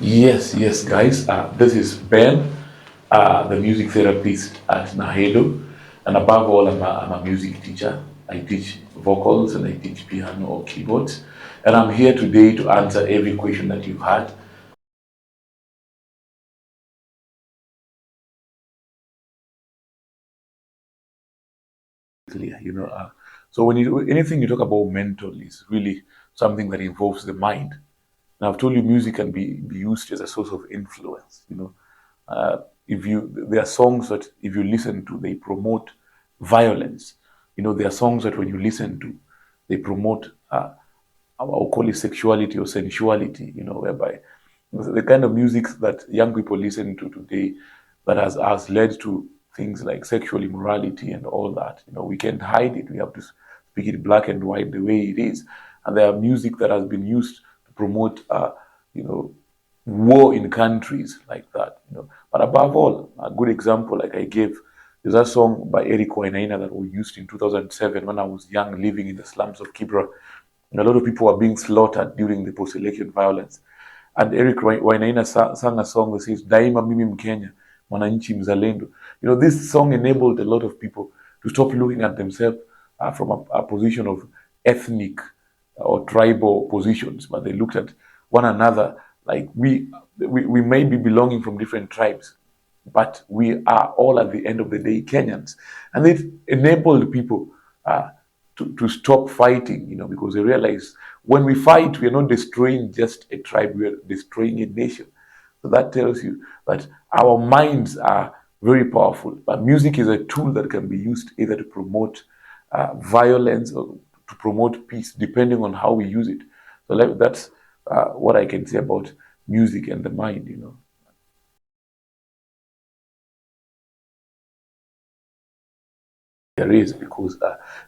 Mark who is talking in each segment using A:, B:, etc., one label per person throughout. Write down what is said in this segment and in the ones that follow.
A: Yes, guys. This is Ben, the music therapist at NAHEDO. And above all, I'm a music teacher. I teach vocals and I teach piano or keyboards. And I'm here today to answer every question that you've had. Clear, so when anything you talk about mental is really something that involves the mind. Now, I've told you music can be used as a source of influence. If you there are songs that if you listen to, they promote violence. There are songs that when you listen to, they promote I'll call it sexuality or sensuality. Whereby the kind of music that young people listen to today that has led to things like sexual immorality and all that. We can't hide it. We have to speak it black and white the way it is. And there are music that has been used to promote, you know, war in countries like that. But above all, a good example, like I gave, is that song by Eric Wainaina that we used in 2007 when I was young, living in the slums of Kibra. And a lot of people were being slaughtered during the post-election violence. And Eric Wainaina sang a song that says, Daima mimi Mkenya, mwananchi mzalendo. This song enabled a lot of people to stop looking at themselves from a position of ethnic or tribal positions, but they looked at one another like we may be belonging from different tribes, but we are all at the end of the day Kenyans. And it enabled people to stop fighting, because they realize when we fight, we are not destroying just a tribe, we are destroying a nation. So that tells you that our minds are very powerful, but music is a tool that can be used either to promote violence or to promote peace, depending on how we use it. So that's what I can say about music and the mind. There is, because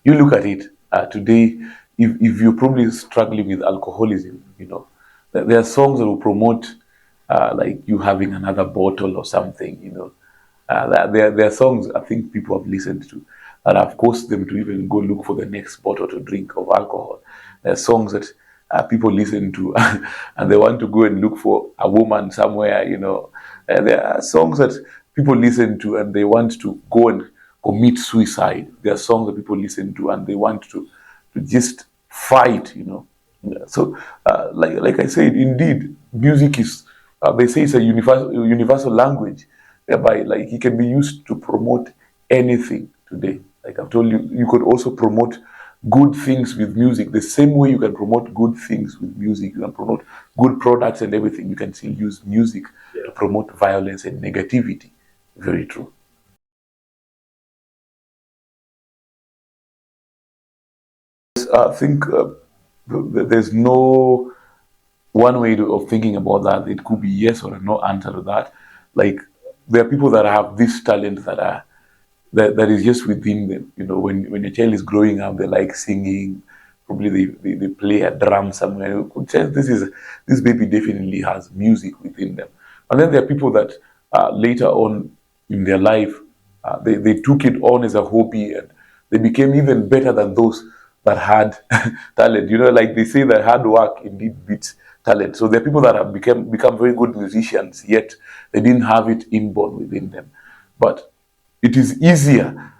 A: you look at it today, if you're probably struggling with alcoholism, there are songs that will promote like you having another bottle or something. There are songs I think people have listened to that have caused them to even go look for the next bottle to drink of alcohol. There are songs that people listen to and they want to go and look for a woman somewhere. There are songs that people listen to and they want to go and commit suicide. There are songs that people listen to and they want to just fight. So, like I said, indeed, music is, they say it's a universal language, whereby like it can be used to promote anything today. Like I've told you, you could also promote good things with music. The same way you can promote good things with music, you can promote good products and everything. You can still use music to promote violence and negativity. Very true. I think there's no one way of thinking about that. It could be yes or a no answer to that. Like there are people that have this talent that is just within them. When a child is growing up, they like singing. Probably they play a drum somewhere. You could say this baby definitely has music within them. And then there are people that later on in their life, they took it on as a hobby and they became even better than those that had talent. Like they say that hard work indeed beats talent. So there are people that have become very good musicians, yet they didn't have it inborn within them. But it is easier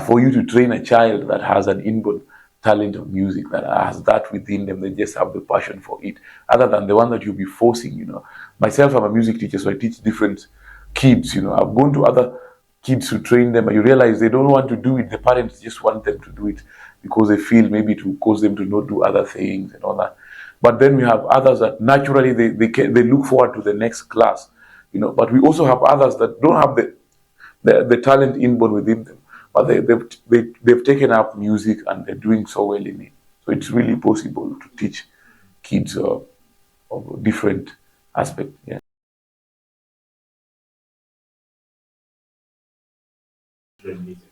A: for you to train a child that has an inborn talent of music, that has that within them. They just have the passion for it, other than the one that you'll be forcing. Myself, I'm a music teacher, so I teach different kids. I've gone to other kids to train them, and you realize they don't want to do it. The parents just want them to do it because they feel maybe to cause them to not do other things and all that. But then we have others that naturally they look forward to the next class. But we also have others that don't have the talent inborn within them, but they've taken up music and they're doing so well in it. So it's really possible to teach kids of different aspects. Yeah.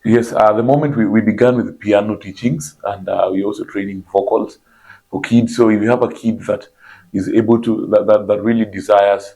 A: Yes, the moment we began with piano teachings, and we also training vocals for kids. So if you have a kid that is able to that really desires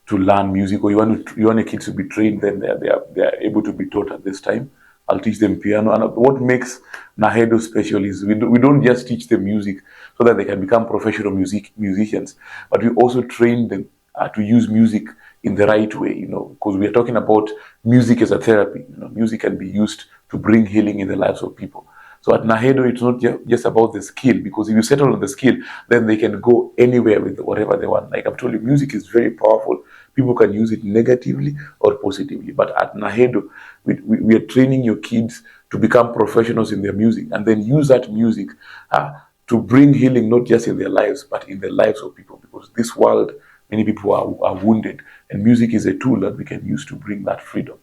A: to learn music, or you want a kid to be trained, then they are able to be taught at this time. I'll teach them piano. And what makes NAHEDO special is we don't just teach them music so that they can become professional musicians, but we also train them to use music in the right way, because we are talking about music as a therapy. Music can be used to bring healing in the lives of people. So at NAHEDO, it's not just about the skill, because if you settle on the skill, then they can go anywhere with whatever they want. Like I've told you, music is very powerful. People can use it negatively or positively. But at NAHEDO, we are training your kids to become professionals in their music, and then use that music to bring healing, not just in their lives, but in the lives of people. Because this world, many people are wounded, and music is a tool that we can use to bring that freedom.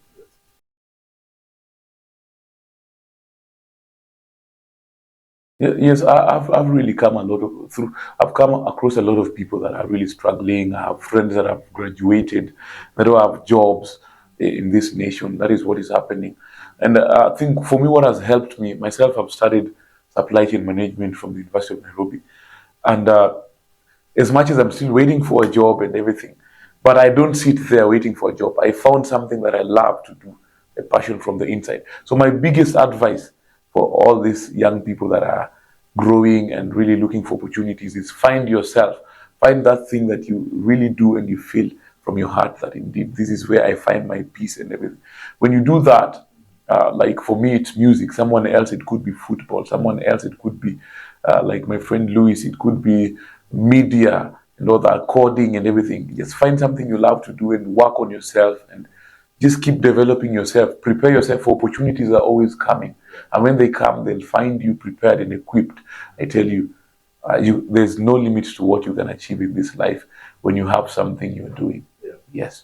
A: Yes, I've really come a lot of through. I've come across a lot of people that are really struggling. I have friends that have graduated, that don't have jobs in this nation. That is what is happening, and I think for me, what has helped me myself, I've studied supply chain management from the University of Nairobi, and as much as I'm still waiting for a job and everything, but I don't sit there waiting for a job. I found something that I love to do, a passion from the inside. So my biggest advice for all these young people that are growing and really looking for opportunities is find yourself. Find that thing that you really do and you feel from your heart that indeed this is where I find my peace and everything. When you do that, like for me, it's music. Someone else, it could be football. Someone else, it could be like my friend Louis, it could be media, the coding and everything. Just find something you love to do and work on yourself and just keep developing yourself. Prepare yourself for opportunities are always coming. And when they come, they'll find you prepared and equipped. I tell you, there's no limit to what you can achieve in this life when you have something you're doing. Yeah. Yes.